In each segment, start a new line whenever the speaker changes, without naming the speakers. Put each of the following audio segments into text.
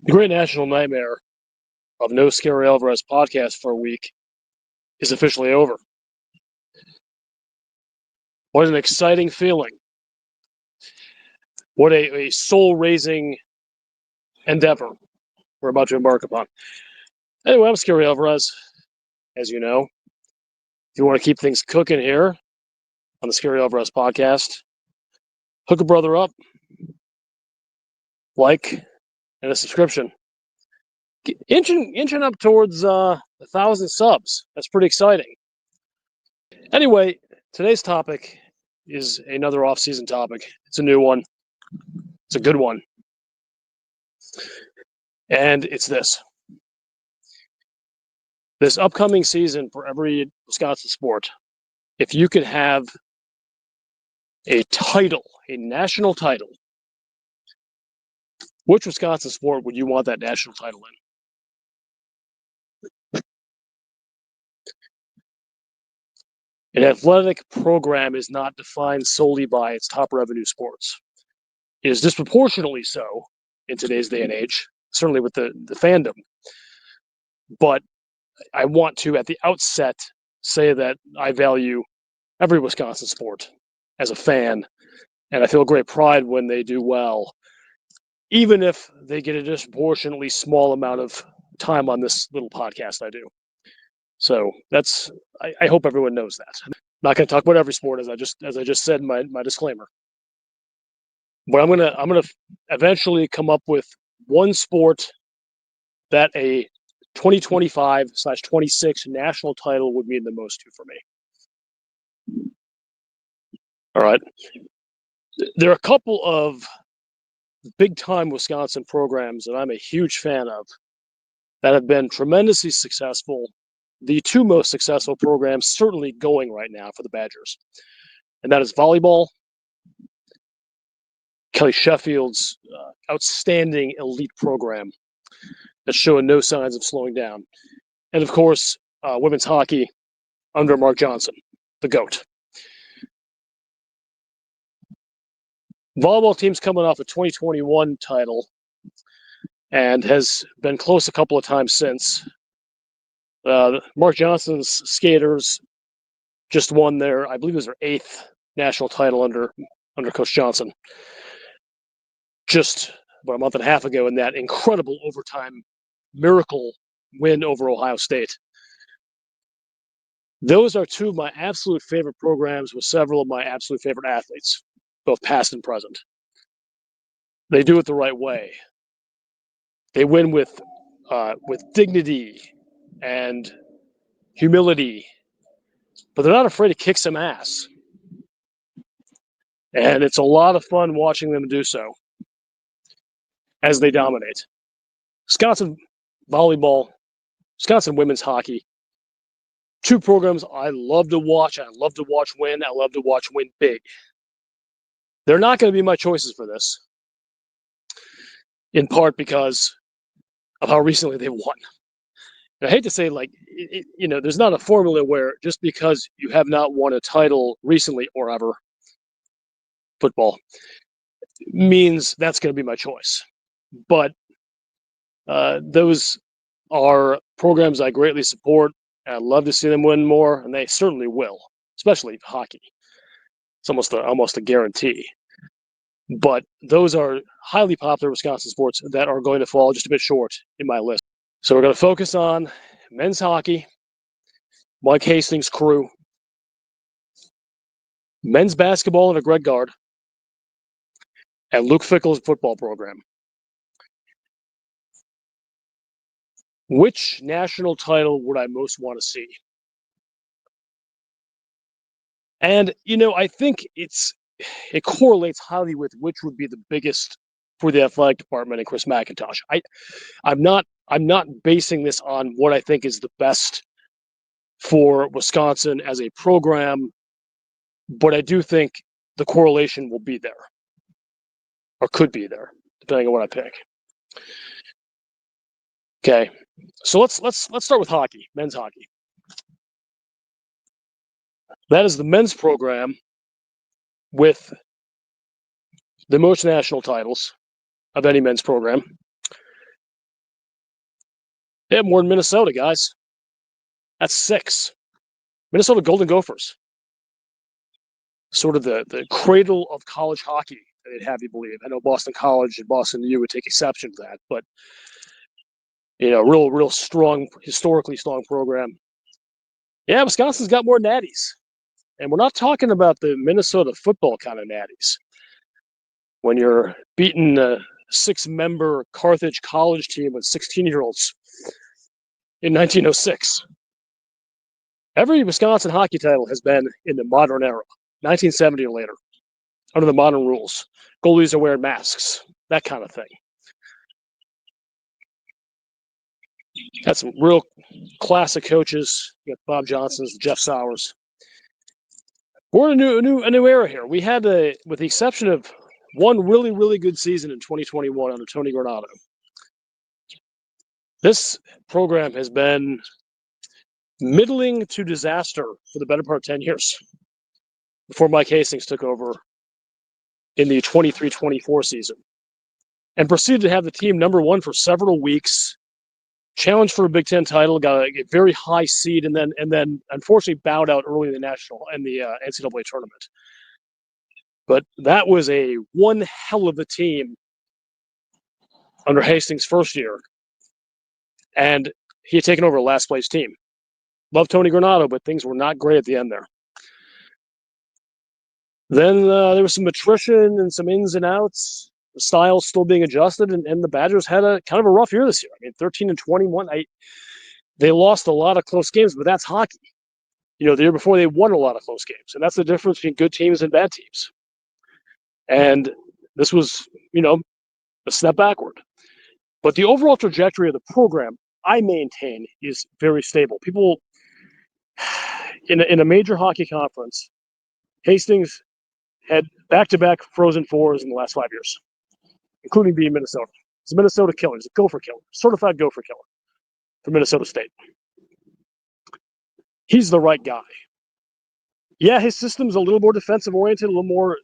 The great national nightmare of no Scary Alvarez podcast for a week is officially over. What an exciting feeling. What a soul-raising endeavor we're about to embark upon. Anyway, I'm Scary Alvarez, as you know. If you want to keep things cooking here on the Scary Alvarez podcast, hook a brother up, like, and a subscription. Inching up towards 1,000 subs. That's pretty exciting. Anyway, today's topic is another off-season topic. It's a new one. It's a good one. And it's this. This upcoming season for every Wisconsin sport, if you could have a title, a national title, which Wisconsin sport would you want that national title in? An athletic program is not defined solely by its top revenue sports. It is disproportionately so in today's day and age, certainly with the fandom. But I want to, at the outset, say that I value every Wisconsin sport as a fan, and I feel great pride when they do well, even if they get a disproportionately small amount of time on this little podcast I do. So I hope everyone knows that. I'm not going to talk about every sport as I just said in my disclaimer. But I'm gonna eventually come up with one sport that a 2025/26 national title would mean the most to for me. All right. There are a couple of big-time Wisconsin programs that I'm a huge fan of that have been tremendously successful. The two most successful programs certainly going right now for the Badgers, and that is volleyball. Kelly Sheffield's outstanding elite program that's showing no signs of slowing down. And of course, women's hockey under Mark Johnson, the GOAT. Volleyball team's coming off a 2021 title and has been close a couple of times since. Mark Johnson's skaters just won I believe it was their 8th national title under Coach Johnson. Just about a month and a half ago in that incredible overtime miracle win over Ohio State. Those are two of my absolute favorite programs with several of my absolute favorite athletes, both past and present. They do it the right way. They win with dignity and humility, but they're not afraid to kick some ass. And it's a lot of fun watching them do so as they dominate. Wisconsin volleyball, Wisconsin women's hockey, two programs I love to watch. I love to watch win. I love to watch win big. They're not going to be my choices for this, in part because of how recently they won. And I hate to say, there's not a formula where just because you have not won a title recently or ever, football, means that's going to be my choice. But those are programs I greatly support. I'd love to see them win more, and they certainly will, especially hockey. It's almost a guarantee. But those are highly popular Wisconsin sports that are going to fall just a bit short in my list. So we're going to focus on men's hockey, Mike Hastings' crew, men's basketball under Greg Gard, and Luke Fickell's football program. Which national title would I most want to see? And, I think it correlates highly with which would be the biggest for the athletic department and Chris McIntosh. I'm not basing this on what I think is the best for Wisconsin as a program, but I do think the correlation will be there, or could be there, depending on what I pick. Okay, so let's start with hockey, men's hockey. That is the men's program with the most national titles of any men's program. They have more than Minnesota, guys. That's 6. Minnesota Golden Gophers. Sort of the cradle of college hockey, they'd have you believe. I know Boston College and Boston U would take exception to that, but real strong, historically strong program. Yeah, Wisconsin's got more natties. And we're not talking about the Minnesota football kind of natties. When you're beating a 6-member Carthage College team with 16-year-olds in 1906. Every Wisconsin hockey title has been in the modern era, 1970 or later, under the modern rules. Goalies are wearing masks, that kind of thing. Had some real classic coaches. You got Bob Johnson's, Jeff Sowers. We're in a new era here. We had, with the exception of one really, really good season in 2021 under Tony Granato, this program has been middling to disaster for the better part of 10 years before Mike Hastings took over in the 23-24 season and proceeded to have the team number 1 for several weeks, challenged for a Big Ten title, got a very high seed, and then unfortunately bowed out early in the NCAA tournament. But that was a one hell of a team under Hastings' first year, and he had taken over a last place team. Love Tony Granato, but things were not great at the end there. Then there was some attrition and some ins and outs. The style's still being adjusted, and the Badgers had a kind of a rough year this year. I mean, 13-21. They lost a lot of close games, but that's hockey. The year before they won a lot of close games, and that's the difference between good teams and bad teams. And this was, a step backward. But the overall trajectory of the program, I maintain, is very stable. People in a major hockey conference, Hastings had back-to-back Frozen Fours in the last 5 years, including being Minnesota. It's a Minnesota killer. He's a Gopher killer, certified Gopher killer for Minnesota State. He's the right guy. Yeah, his system's a little more defensive-oriented, a little more,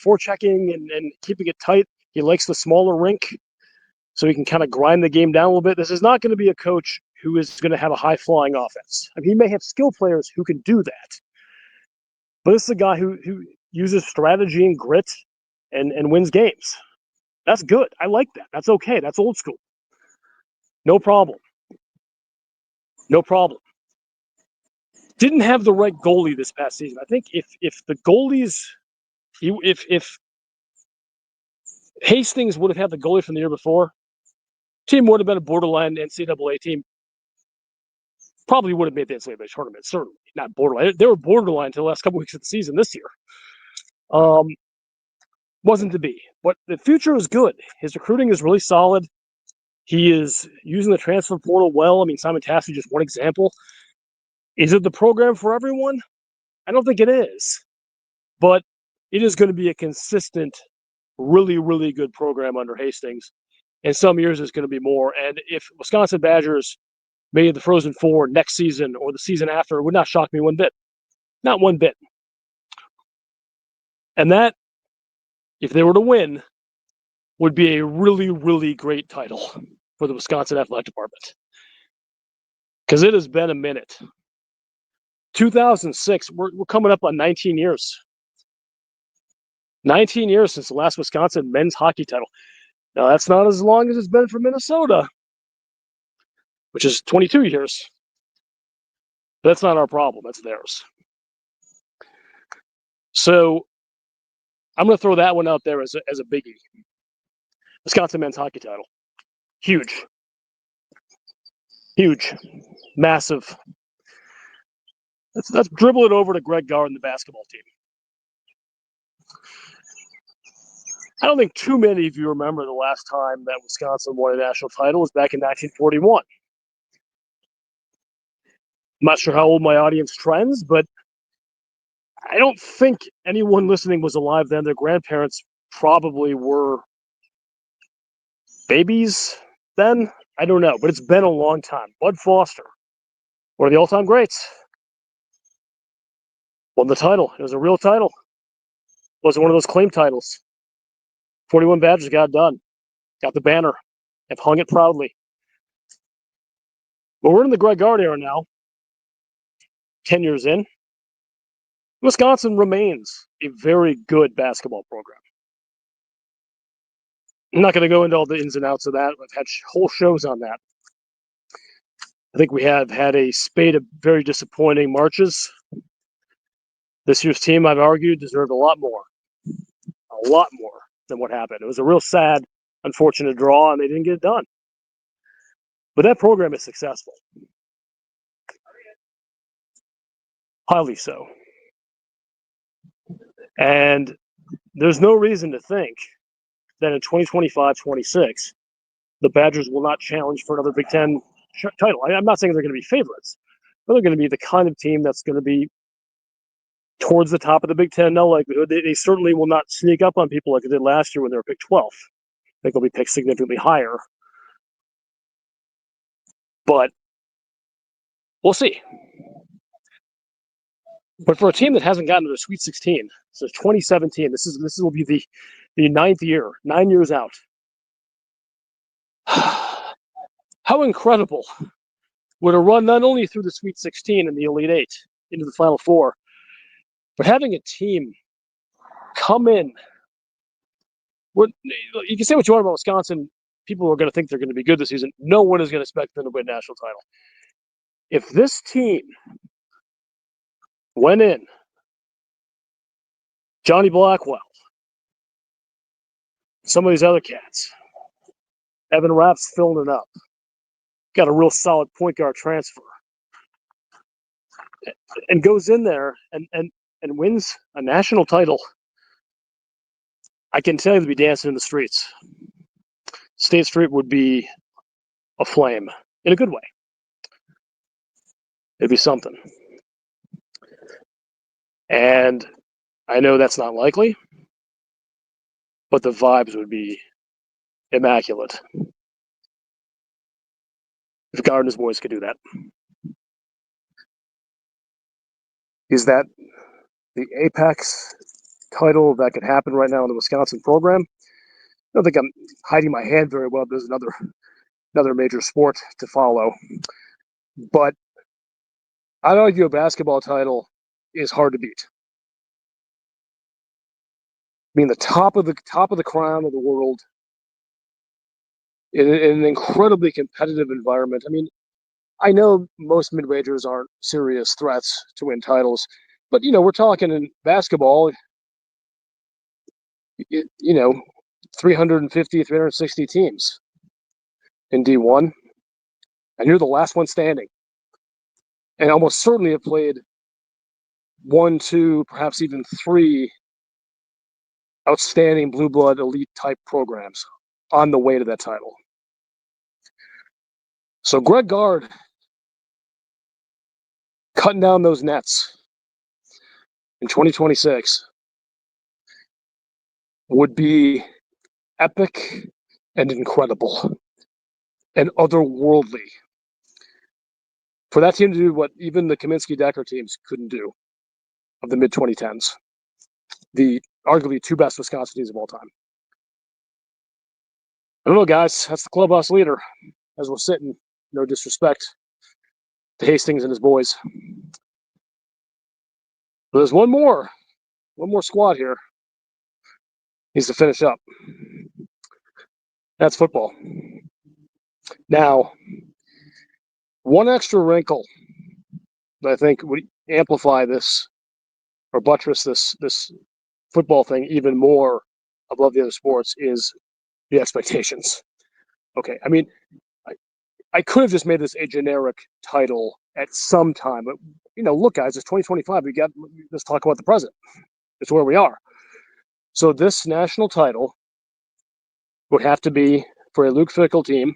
forechecking and keeping it tight. He likes the smaller rink, so he can kind of grind the game down a little bit. This is not going to be a coach who is going to have a high-flying offense. I mean, he may have skill players who can do that, but this is a guy who uses strategy and grit and wins games. That's good. I like that. That's okay. That's old school. No problem. No problem. Didn't have the right goalie this past season. I think if the goalies, if Hastings would have had the goalie from the year before, team would have been a borderline NCAA team. Probably would have made the NCAA tournament. Certainly not borderline. They were borderline until the last couple weeks of the season this year. Wasn't to be. But the future is good. His recruiting is really solid. He is using the transfer portal well. I mean, Simon Tassi, just one example. Is it the program for everyone? I don't think it is. But it is going to be a consistent, really, really good program under Hastings. In some years, it's going to be more. And if Wisconsin Badgers made the Frozen Four next season or the season after, it would not shock me one bit. Not one bit. And that, if they were to win, would be a really, really great title for the Wisconsin Athletic Department. Because it has been a minute. 2006, we're coming up on 19 years. 19 years since the last Wisconsin men's hockey title. Now, that's not as long as it's been for Minnesota, which is 22 years. But that's not our problem. That's theirs. So I'm going to throw that one out there as a biggie. Wisconsin men's hockey title. Huge. Huge. Massive. Let's dribble it over to Greg Gard and the basketball team. I don't think too many of you remember the last time that Wisconsin won a national title was back in 1941. I'm not sure how old my audience trends, but I don't think anyone listening was alive then. Their grandparents probably were babies then. I don't know, but it's been a long time. Bud Foster, one of the all-time greats, won the title. It was a real title. It wasn't one of those claim titles. 41 Badgers got it done. Got the banner. Have hung it proudly. But we're in the Greg Gard era now, 10 years in. Wisconsin remains a very good basketball program. I'm not going to go into all the ins and outs of that. I've had whole shows on that. I think we have had a spate of very disappointing marches. This year's team, I've argued, deserved a lot more than what happened. It was a real sad, unfortunate draw, and they didn't get it done. But that program is successful. Highly so. And there's no reason to think that in 2025-26, the Badgers will not challenge for another Big Ten title. I'm not saying they're going to be favorites, but they're going to be the kind of team that's going to be towards the top of the Big Ten, no likelihood. They certainly will not sneak up on people like they did last year when they were picked 12th. I think they'll be picked significantly higher. But we'll see. But for a team that hasn't gotten to the Sweet 16 since 2017, this will be the ninth year, 9 years out. How incredible would a run not only through the Sweet 16 and the Elite Eight into the Final Four, but having a team come in. You can say what you want about Wisconsin. People are going to think they're going to be good this season. No one is going to expect them to win a national title. If this team went in, Johnny Blackwell, some of these other cats, Evan Rapp's filling it up, got a real solid point guard transfer, and goes in there and wins a national title, I can tell you they'd be dancing in the streets. State Street would be aflame in a good way. It'd be something. And I know that's not likely, but the vibes would be immaculate if Gardner's boys could do that. Is that the apex title that could happen right now in the Wisconsin program? I don't think I'm hiding my hand very well. There's another major sport to follow. But I'd argue a basketball title is hard to beat. I mean, the top of the crown of the world in an incredibly competitive environment. I mean, I know most mid-majors aren't serious threats to win titles, but we're talking in basketball. 350, 360 teams in D1, and you're the last one standing, and almost certainly have played 1, 2, perhaps even 3 outstanding blue blood elite type programs on the way to that title. So Greg Gard cutting down those nets in 2026 would be epic and incredible and otherworldly for that team to do what even the Kaminsky-Decker teams couldn't do of the mid-2010s. The arguably 2 best Wisconsin teams of all time. I don't know, guys. That's the clubhouse leader as we're sitting. No disrespect to Hastings and his boys. But there's one more squad here needs to finish up. That's football. Now, one extra wrinkle that I think would amplify this or buttress this football thing even more above the other sports is the expectations. Okay, I mean, I could have just made this a generic title at some time, but look, guys, it's 2025. Let's talk about the present. It's where we are. So this national title would have to be for a Luke Fickell team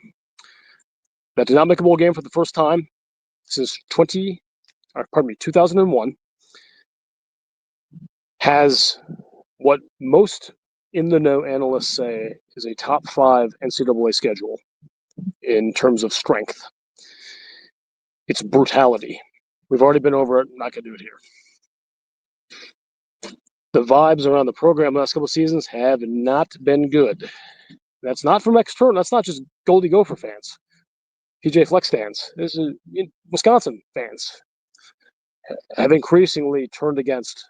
that did not make a bowl game for the first time since 2001, has what most in the know analysts say is a top 5 NCAA schedule in terms of strength. It's brutality. We've already been over it. I'm not going to do it here. The vibes around the program last couple of seasons have not been good. That's not from external. That's not just Goldie Gopher fans. PJ Flex fans, Wisconsin fans have increasingly turned against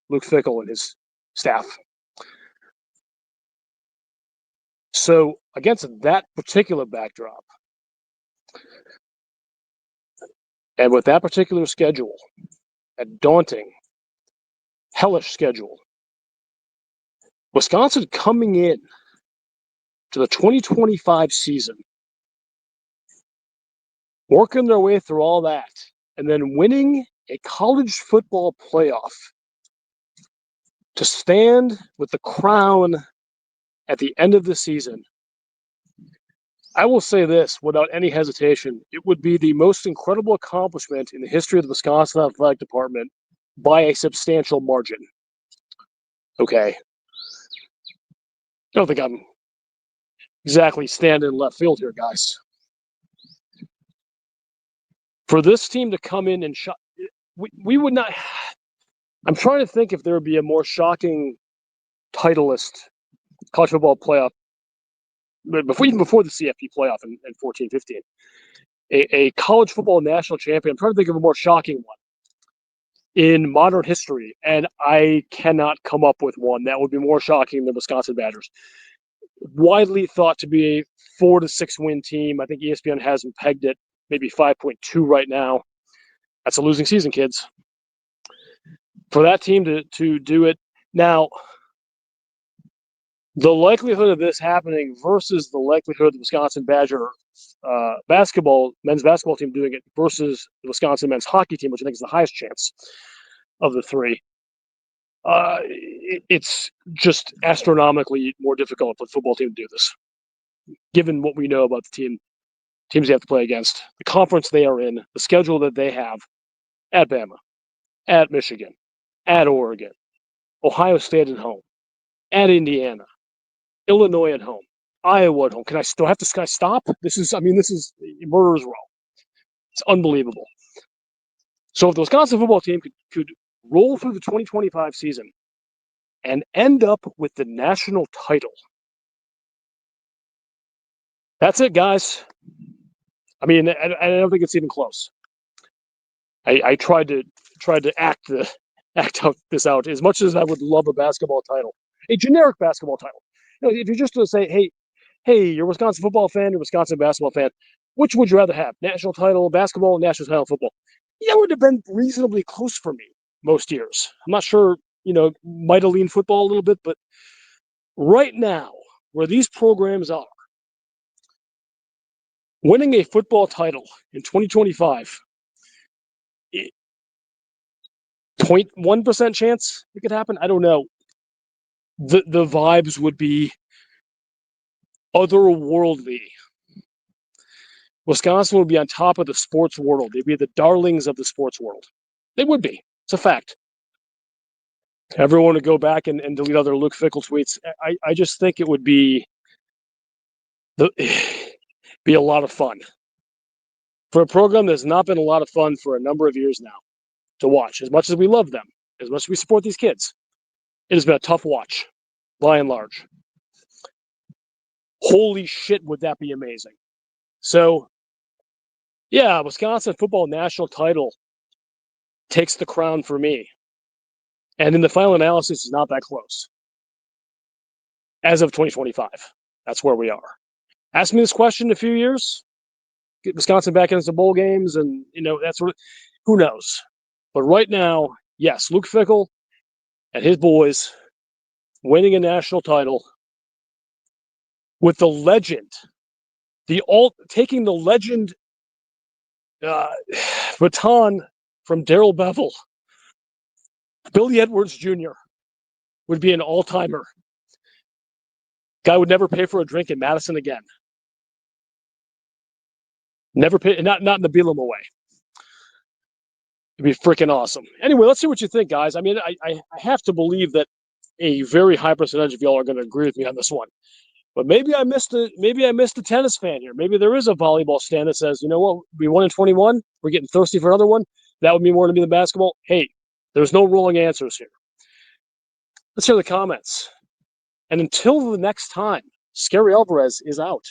Luke Fickell and his staff. So against that particular backdrop, and with that particular schedule, a daunting, hellish schedule, Wisconsin coming in to the 2025 season, working their way through all that, and then winning a college football playoff to stand with the crown at the end of the season. I will say this without any hesitation. It would be the most incredible accomplishment in the history of the Wisconsin Athletic Department by a substantial margin. Okay. I don't think I'm exactly standing in left field here, guys. For this team to come in and we would not. I'm trying to think if there would be a more shocking titleist college football playoff, even before the CFP playoff in 14-15. A college football national champion. I'm trying to think of a more shocking one in modern history, and I cannot come up with one that would be more shocking than Wisconsin Badgers. Widely thought to be a 4 to 6 win team. I think ESPN has them pegged at maybe 5.2 right now. That's a losing season, kids. For that team to do it now, the likelihood of this happening versus the likelihood of the Wisconsin Badger men's basketball team doing it versus the Wisconsin men's hockey team, which I think is the highest chance of the three, it's just astronomically more difficult for the football team to do this, given what we know about the teams they have to play against, the conference they are in, the schedule that they have at Bama, at Michigan, at Oregon, Ohio State at home, at Indiana, Illinois at home, Iowa at home. Can I stop? This is murderer's row. It's unbelievable. So if the Wisconsin football team could roll through the 2025 season and end up with the national title, that's it, guys. I mean, I don't think it's even close. I tried to act this out as much as I would love a basketball title, a generic basketball title. If you're just to say, hey, you're a Wisconsin football fan, you're a Wisconsin basketball fan, which would you rather have? National title basketball, national title football? Yeah, it would have been reasonably close for me most years. I'm not sure, might have leaned football a little bit, but right now, where these programs are, winning a football title in 2025, 0.1% chance it could happen. I don't know. The vibes would be otherworldly. Wisconsin would be on top of the sports world. They'd be the darlings of the sports world. They would be. It's a fact. Everyone would go back and delete other Luke Fickell tweets. I just think it would be a lot of fun for a program that's not been a lot of fun for a number of years now to watch. As much as we love them, as much as we support these kids, it has been a tough watch, by and large. Holy shit, would that be amazing? So, yeah, Wisconsin football national title takes the crown for me. And in the final analysis, it's not that close. As of 2025, that's where we are. Ask me this question in a few years, get Wisconsin back into the bowl games, and, that's who knows. But right now, yes, Luke Fickell and his boys winning a national title with the legend, taking the legend baton from Darrell Bevell. Billy Edwards Jr. would be an all-timer. Guy would never pay for a drink in Madison again. Never pay, not in the Bielema way. It'd be freaking awesome. Anyway, let's see what you think, guys. I mean, I have to believe that a very high percentage of y'all are going to agree with me on this one. But maybe I missed a tennis fan here. Maybe there is a volleyball stand that says, you know what, we won in 21. We're getting thirsty for another one. That would mean more to me than basketball. Hey, there's no wrong answers here. Let's hear the comments. And until the next time, Scary Alvarez is out.